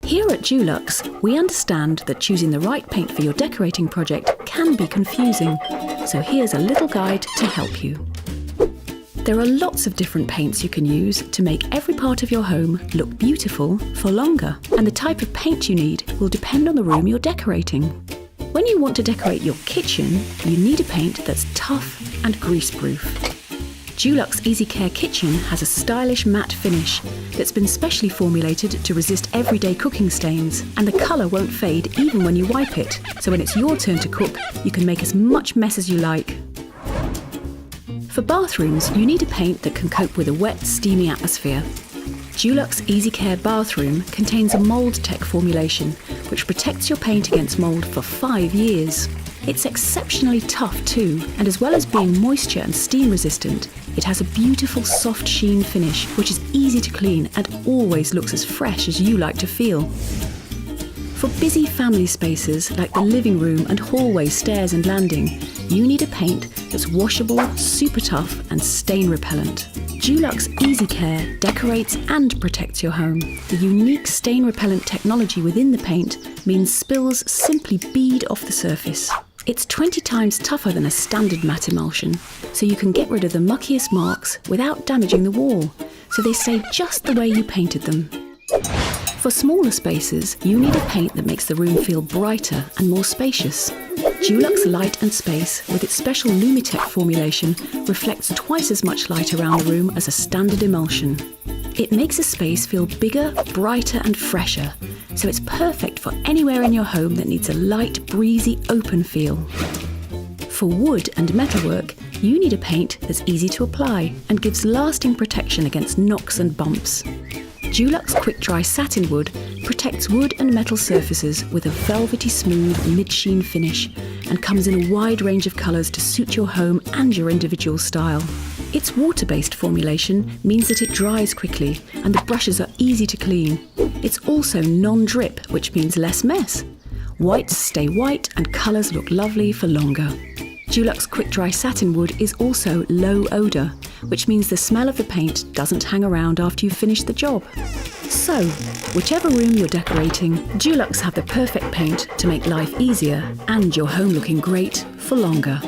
Here at Dulux, we understand that choosing the right paint for your decorating project can be confusing, so here's a little guide to help you. There are lots of different paints you can use to make every part of your home look beautiful for longer, and the type of paint you need will depend on the room you're decorating. When you want to decorate your kitchen, you need a paint that's tough and grease-proof. Dulux Easycare Kitchen has a stylish matte finish that's been specially formulated to resist everyday cooking stains, and the colour won't fade even when you wipe it, so when it's your turn to cook, you can make as much mess as you like. For bathrooms, you need a paint that can cope with a wet, steamy atmosphere. Dulux Easycare Bathroom contains a mould tech formulation which protects your paint against mould for 5 years. It's exceptionally tough too, and as well as being moisture and steam resistant, it has a beautiful soft sheen finish which is easy to clean and always looks as fresh as you like to feel. For busy family spaces like the living room and hallway stairs and landing, you need a paint that's washable, super tough and stain repellent. Dulux Easycare decorates and protects your home. The unique stain repellent technology within the paint means spills simply bead off the surface. It's 20 times tougher than a standard matte emulsion, so you can get rid of the muckiest marks without damaging the wall, so they stay just the way you painted them. For smaller spaces, you need a paint that makes the room feel brighter and more spacious. Dulux Light and Space, with its special Lumitec formulation, reflects twice as much light around the room as a standard emulsion. It makes a space feel bigger, brighter and fresher, so it's perfect for anywhere in your home that needs a light, breezy, open feel. For wood and metalwork, you need a paint that's easy to apply and gives lasting protection against knocks and bumps. Dulux Quick Dry Satinwood protects wood and metal surfaces with a velvety smooth mid-sheen finish and comes in a wide range of colours to suit your home and your individual style. Its water-based formulation means that it dries quickly and the brushes are easy to clean. It's also non-drip, which means less mess. Whites stay white and colours look lovely for longer. Dulux Quick Dry Satinwood is also low odour, which means the smell of the paint doesn't hang around after you've finished the job. So, whichever room you're decorating, Dulux have the perfect paint to make life easier and your home looking great for longer.